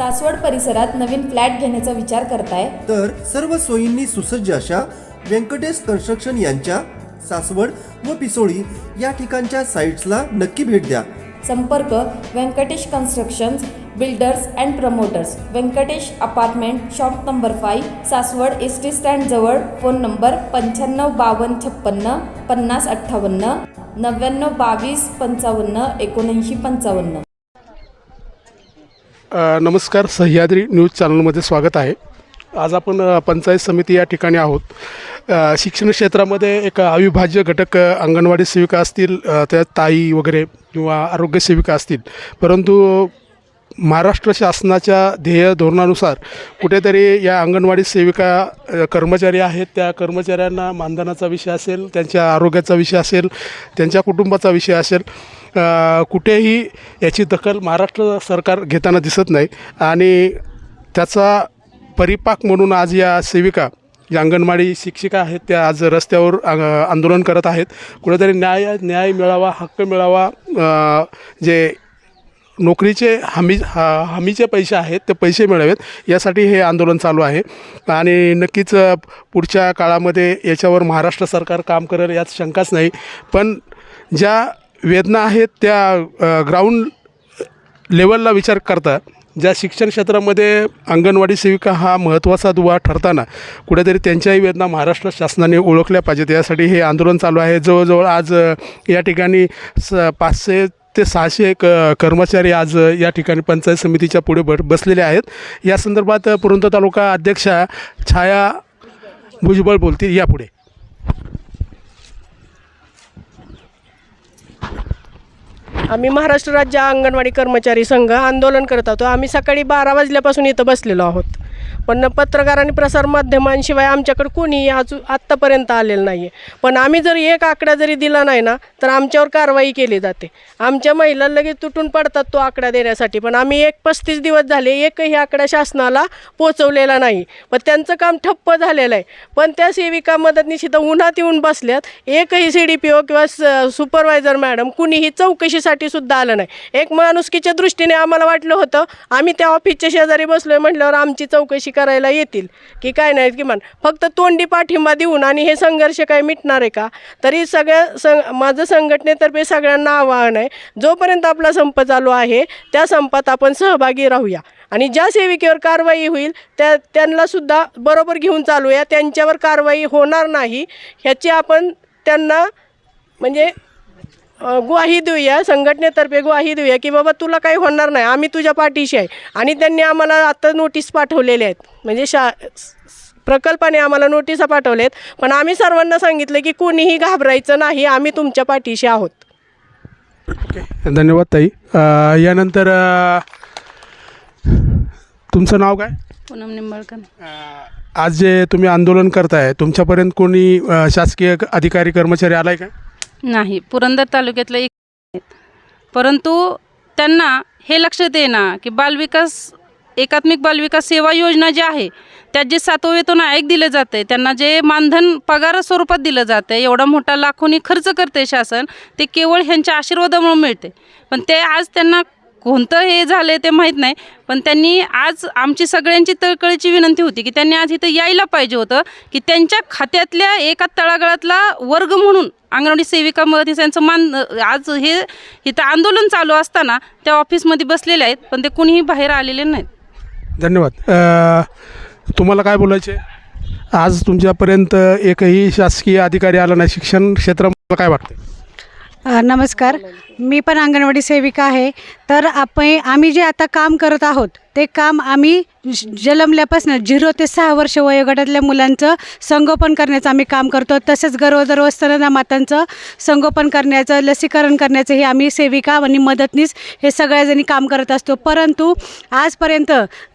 सासवड परिसरात नवीन फ्लॅट घेण्याचा विचार करताय तर सर्व सोयींनी सुसज्ज अशा व्यंकटेश कन्स्ट्रक्शन यांच्या सासवड व पिसोळी या ठिकाणच्या साइट्सला नक्की भेट द्या. संपर्क Venkatesh constructions builders and promoters, Venkatesh apartment, shop number 5, Saswad S T stand जवळ. Phone number 955256 5058 9922 55 7955. नमस्कार, सह्याद्री न्यूज चॅनलमध्ये स्वागत आहे. आज आपण पंचायत समिती या ठिकाणी आहोत. शिक्षण क्षेत्रामध्ये एक अविभाज्य घटक अंगणवाडी सेविका असतील, त्या ताई वगैरे किंवा आरोग्य सेविका असतील, परंतु महाराष्ट्र शासनाच्या ध्येय धोरणानुसार कुठेतरी या अंगणवाडी सेविका कर्मचारी आहेत, त्या कर्मचाऱ्यांना मानधनाचा विषय असेल, त्यांच्या आरोग्याचा विषय असेल, त्यांच्या कुटुंबाचा विषय असेल, कुठेही याची दखल महाराष्ट्र सरकार घेताना दिसत नाही. आणि त्याचा परिपाक म्हणून आज या सेविका, या अंगणवाडी शिक्षिका आहेत, त्या आज रस्त्यावर आंदोलन करत आहेत. कुठेतरी न्याय मिळावा, हक्क मिळावा, जे नोकरीचे हमीचे पैसे आहेत ते पैसे मिळावेत, यासाठी हे आंदोलन चालू आहे. आणि नक्कीच पुढच्या काळामध्ये याच्यावर महाराष्ट्र सरकार काम करेल यात शंकाच नाही. पण ज्या वेदना आहेत त्या ग्राउंड लेवलला विचार करता, ज्या शिक्षण क्षेत्रामध्ये अंगणवाडी सेविका हा महत्त्वाचा दुवा ठरताना कुठेतरी त्यांच्याही वेदना महाराष्ट्र शासनाने ओळखल्या पाहिजेत, यासाठी हे आंदोलन चालू आहे. जवळजवळ आज या ठिकाणी 500 ते 600 कर्मचारी आज या ठिकाणी पंचायत समितीच्या पुढे बसलेले आहेत. या संदर्भात पुरंदर तालुका अध्यक्षा छाया भुजबळ बोलतील यापुढे. आम्ही महाराष्ट्र राज्य अंगणवाडी कर्मचारी संघ आंदोलन करत आहोत. आम्ही सकाळी 12 वाजल्यापासून इथं बसलेलो आहोत, पण पत्रकार आणि प्रसारमाध्यमांशिवाय आमच्याकडे कोणी आत्तापर्यंत आलेलं नाही आहे. पण आम्ही जर एक आकडा जरी दिला नाही ना, तर आमच्यावर कारवाई केली जाते. आमच्या महिला लगेच तुटून पडतात तो आकडा देण्यासाठी. पण आम्ही 35 दिवस झाले एकही आकडा शासनाला पोचवलेला नाही. पण त्यांचं काम ठप्प झालेलं आहे. पण त्या सेविका मदतनीस इथं उन्हात येऊन बसल्यात. एकही CDPO किंवा सुपरवायझर मॅडम कुणीही चौकशीसाठी सुद्धा आलं नाही. एक माणुसकीच्या दृष्टीने आम्हाला वाटलं होतं आम्ही त्या ऑफिसच्या शेजारी बसलोय म्हटल्यावर आमची चौकशी करायला येतील की काय नाही, किमान फक्त तोंडी पाठिंबा देऊन आणि हे संघर्ष काय मिटणार आहे का? तरी माझं संघटनेतर्फे सगळ्यांना आवाहन आहे, जोपर्यंत आपला संप चालू आहे त्या संपात आपण सहभागी राहूया. आणि ज्या सेविकेवर कारवाई होईल त्यांना सुद्धा बरोबर घेऊन चालूया. त्यांच्यावर कारवाई होणार नाही ह्याची आपण त्यांना म्हणजे ग्वाही देऊया, संघटनेतर्फे ग्वाही देऊया की बाबा तुला काही होणार नाही, आम्ही तुझ्या पाठीशी आहे. आणि त्यांनी आम्हाला आता नोटीस पाठवलेल्या आहेत, म्हणजे प्रकल्पाने आम्हाला नोटिसा पाठवल्या आहेत. पण आम्ही सर्वांना सांगितलं की कोणीही घाबरायचं नाही, आम्ही तुमच्या पाठीशी आहोत. ओके, धन्यवाद ताई. यानंतर तुमचं नाव काय? पूनम निंबाळकर. आज जे तुम्ही आंदोलन करताय, तुमच्यापर्यंत कोणी शासकीय अधिकारी कर्मचारी आलाय का? नाही, पुरंदर तालुक्यातलं एक आहेत. परंतु त्यांना हे लक्षात येईना की एकात्मिक बालविकास सेवा योजना जी आहे त्यात जे 7वं वेतन आयोग दिलं जातं आहे, त्यांना जे मानधन पगार स्वरूपात दिलं जातं आहे, एवढा मोठा लाखोनी खर्च करते शासन, ते केवळ ह्यांच्या आशीर्वादामुळे मिळते. पण ते आज त्यांना कोणतं हे झालं ते माहीत नाही. पण त्यांनी आज आमची सगळ्यांची तळकळीची विनंती होती की त्यांनी आज इथं यायला पाहिजे होतं, की त्यांच्या खात्यातल्या एका तळागाळातला वर्ग म्हणून अंगणवाडी सेविका मदतनीसांचं आज हे इथं आंदोलन चालू असताना त्या ऑफिसमध्ये बसलेले आहेत, पण ते कुणीही बाहेर आलेले नाहीत. धन्यवाद. तुम्हाला काय बोलायचे? आज तुमच्यापर्यंत एकही शासकीय अधिकारी आला नाही, शिक्षण क्षेत्रामध्ये काय वाटतं? नमस्कार, मी पण अंगणवाडी सेविका आहे. तर आम्ही जे आता काम करत आहोत ते काम आम्ही जन्मल्यापासून 0 ते 6 वर्ष वयोगटातल्या मुलांचं संगोपन करण्याचं आम्ही काम करतो. तसेच गरोदर व स्तनदा मातांचं संगोपन करण्याचं, लसीकरण करण्याचं हे आम्ही सेविका आणि मदतनीस हे सगळ्याजणी काम करत असतो. परंतु आजपर्यंत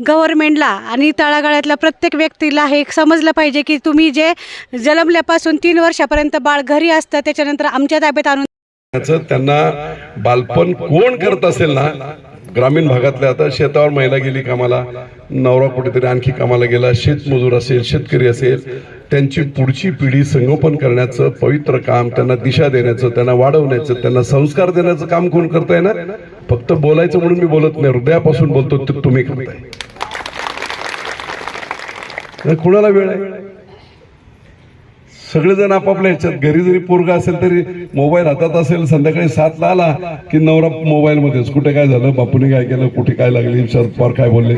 गव्हर्मेंटला आणि तळागाळातल्या प्रत्येक व्यक्तीला हे समजलं पाहिजे की तुम्ही जे जन्मल्यापासून 3 वर्षापर्यंत बाळ घरी असतं त्याच्यानंतर आमच्या ताब्यात आणून त्यांना बालपण कोण करत असेल ना, ग्रामीण भागातल्या आता शेतावर महिला गेली कामाला, नवरा कुठेतरी आणखी कामाला गेला, शेतमजूर असेल, शेतकरी असेल, त्यांची पुढची पिढी संगोपन करण्याचं पवित्र काम, त्यांना दिशा देण्याचं, त्यांना वाढवण्याचं, त्यांना संस्कार देण्याचं काम कोण करताय ना? फक्त बोलायचं म्हणून मी बोलत नाही, हृदयापासून बोलतो, ते तुम्ही करताय. कुणाला वेळ आहे? सगळेजण आपापल्या ह्याच्यात, घरी जरी पोरगा असेल तरी मोबाईल हातात असेल, संध्याकाळी 7ला आला की नवरा मोबाईल मध्येच, कुठे काय झालं, बापूने काय केलं, कुठे काय लागली, शरद पवार काय बोलले,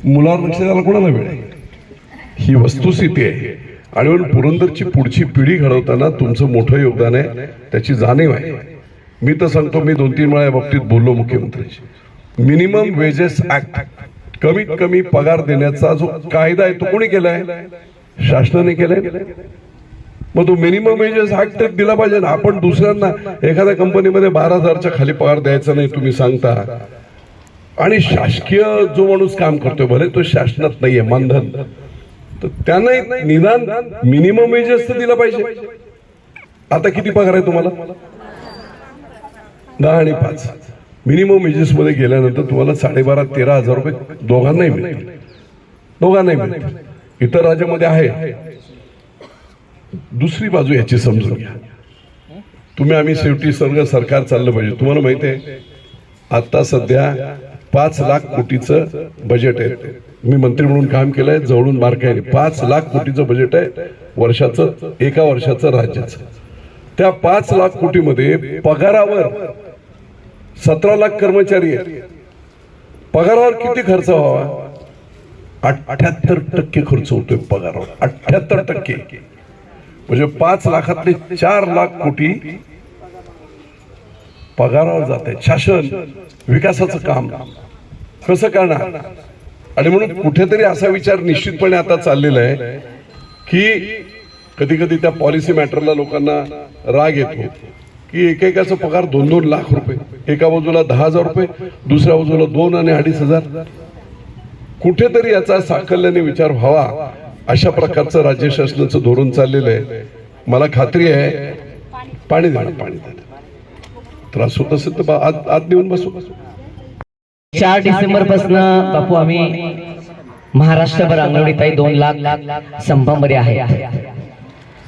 मुलावर लक्ष द्यायला कोणाला वेळ आहे? ही वस्तुस्थिती आहे. आणि म्हणून पुरंदरची पुढची पिढी घडवताना तुमचं मोठं योगदान आहे, त्याची जाणीव आहे. मी तर सांगतो, मी 2-3 वेळा या बाबतीत बोललो मुख्यमंत्र्यांशी. मिनिमम वेजेस ऍक्ट, कमीत कमी पगार देण्याचा जो कायदा आहे तो कोणी केलाय? शासनाने केलाय. मग तो मिनिमम वेजेस ऍक्ट दिला पाहिजे ना. आपण दुसऱ्यांना एखाद्या कंपनीमध्ये 12,000च्या खाली पगार द्यायचा नाही तुम्ही सांगता, आणि शासकीय जो माणूस काम करतोय, भले तो शासनात नाहीये, मानधन, तर त्यांना निदान मिनिमम वेजेस तर दिला पाहिजे. आता किती पगार आहे तुम्हाला? 10 आणि 5. मिनिमम वेजेस मध्ये गेल्यानंतर तुम्हाला 12,500-13,000 रुपये दोघांनाही मिळतील. इतर राज्यामध्ये आहे. दुसरी बाजू याची समजून घ्या. तुम्ही आम्ही शेवटी सर्व सरकार चाललं पाहिजे. तुम्हाला माहिती आहे, आता सध्या 5 लाख कोटीचं बजेट आहे. मी मंत्री म्हणून काम केलंय, जवळून बारकाईने 5 लाख कोटीचं बजेट आहे वर्षाचं, एका वर्षाचं राज्याचं. त्या 5 लाख कोटीमध्ये पगारावर 17 लाख कर्मचारी आहेत. पगारावर किती खर्च व्हावा? 78% खर्च होतोय पगारावर. 78%. म्हणजे 5 लाखातले 4 लाख कोटी पगारावर जात आहे. शासन विकासाचं काम कसं करणार? आणि म्हणून कुठेतरी असा विचार निश्चितपणे आता चाललेला आहे की कधी कधी त्या पॉलिसी मॅटरला लोकांना राग येतो की एकेकाचा पगार 2-2 लाख रुपये, एका बाजूला 10,000 रुपये, दुसऱ्या बाजूला 2 आणि 2,500. कुठेतरी याचा साकल्याने विचार व्हावा. अशा प्रकारचं राज्य शासनाचं धोरण चाललेलं आहे. मला खात्री आहे, पाणी देणं त्रास होत असेल तर आत देऊन बसू. 4 डिसेंबर पासून बापू आम्ही महाराष्ट्रभर अंगणवाडीताई 2 लाख संपामध्ये आहे.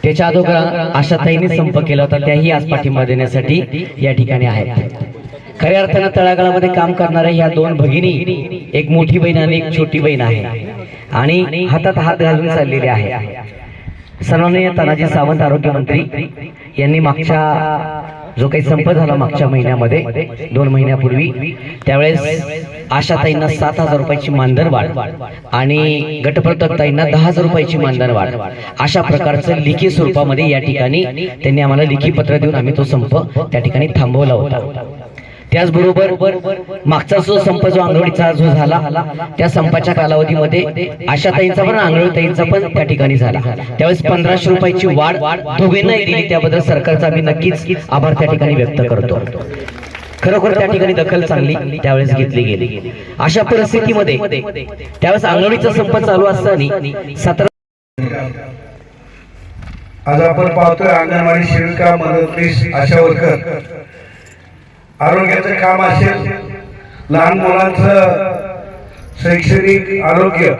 त्याच्या अगोदर आशाताईंनी संप केला होता, त्याही आज पाठिंबा देण्यासाठी या ठिकाणी आहेत. खऱ्या अर्थानं तळागाळामध्ये काम करणाऱ्या ह्या 2 भगिनी, एक मोठी बहीण आणि एक छोटी बहीण आहे, आणि हातात हात घालून चाललेले आहे. सन्माननीय तानाजी सावंत आरोग्यमंत्री यांनी मागच्या जो काही संप झाला मागच्या महिन्यामध्ये 2 महिन्यापूर्वी, त्यावेळेस आशाताईंना 7,000 रुपयाची मानधन वाढ आणि गटप्रवर्तकताईंना 10,000 रुपयाची मानधन वाढ, अशा प्रकारचं लिखी स्वरूपामध्ये या ठिकाणी त्यांनी आम्हाला लिखी पत्र देऊन आम्ही तो संप त्या ठिकाणी थांबवला होता. त्याचबरोबर मागचा जो संप जो अंगणवाडीचा जो झाला, त्या संपाच्या कालावधीमध्ये आशाताईंचा पण अंगणवाडीताईंचा पण त्या ठिकाणी झाला. त्यावेळेस 1,500 रुपयाची वाढ दोघांनाही दिली. त्याबद्दल सरकारचा आम्ही नक्कीच आभार त्या ठिकाणी व्यक्त करतो. खरोखर त्या ठिकाणी दखल चांगली त्यावेळेस घेतली गेली. अशा परिस्थितीमध्ये त्यावेळेस अंगणवाडीचा संप चालू असताना 17 आज आपण पाहतोय अंगणवाडी सेविका, मदतनीस, आशा वर्कर, आरोग्याचं काम असेल, लहान मुलांचं शैक्षणिक आरोग्य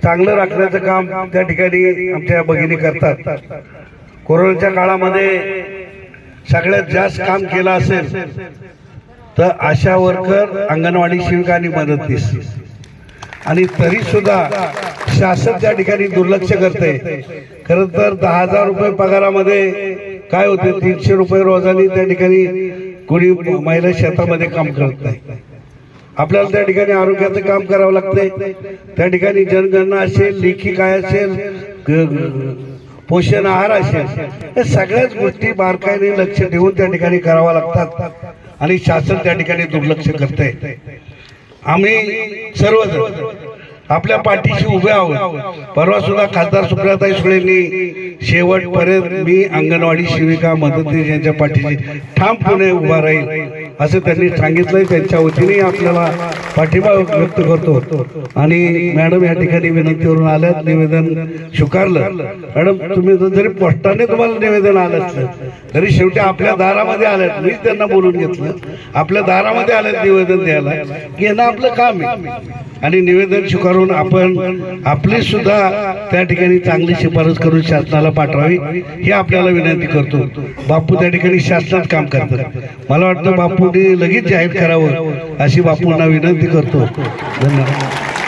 चांगलं राखण्याचं काम त्या ठिकाणी आमच्या भगिनी करतात. कोरोनाच्या काळामध्ये सगळ्यात जास्त काम केलं असेल तर आशा वर्कर, अंगणवाडी सेविका आणि मदतनीस. आणि तरी सुद्धा शासन त्या ठिकाणी दुर्लक्ष करते. खरं तर 10,000 रुपये पगारामध्ये काय होते, 300 रुपये रोजानी त्या ठिकाणी कोणी महिला क्षेत्रामध्ये काम करत नाही. आपल्याला त्या ठिकाणी आरोग्याचं काम करावं लागतंय. त्या ठिकाणी जनगणना असेल, लेखी काय असेल, पोषण आहार असेल, या सगळ्याच गोष्टी बारकाईने लक्ष ठेवून त्या ठिकाणी कराव्या लागतात, आणि शासन त्या ठिकाणी दुर्लक्ष करते. आम्ही सर्वजण आपल्या पाठीशी उभे आहोत. परवा सुद्धा खासदार सुप्रियाताई सुळेंनी शेवटपर्यंत मी अंगणवाडी सेविका, मदतनीस यांच्या पाठीशी ठामपणे उभा राहील असं त्यांनी सांगितलंय. त्यांच्या वतीने आपल्याला पाठिंबा व्यक्त करतो. आणि मॅडम या ठिकाणी विनंतीवरून आल्यात, निवेदन स्वीकारलं. मॅडम, तुम्ही जरी पोस्टाने तुम्हाला निवेदन आलं असलं तरी शेवटी आपल्या दारामध्ये आल्यात. मीच त्यांना बोलून घेतलं, आपल्या दारामध्ये आल्यात निवेदन द्यायला, की यांना आपलं काम आहे. आणि निवेदन स्वीकारून आपण आपली सुद्धा त्या ठिकाणी चांगली शिफारस करून शासनाला पाठवावी ही आपल्याला विनंती करतो. बापू त्या ठिकाणी शासनात काम करतात. मला वाटतं बापूंनी लगेच जाहीर करावं अशी बापूंना विनंती करतो. धन्यवाद.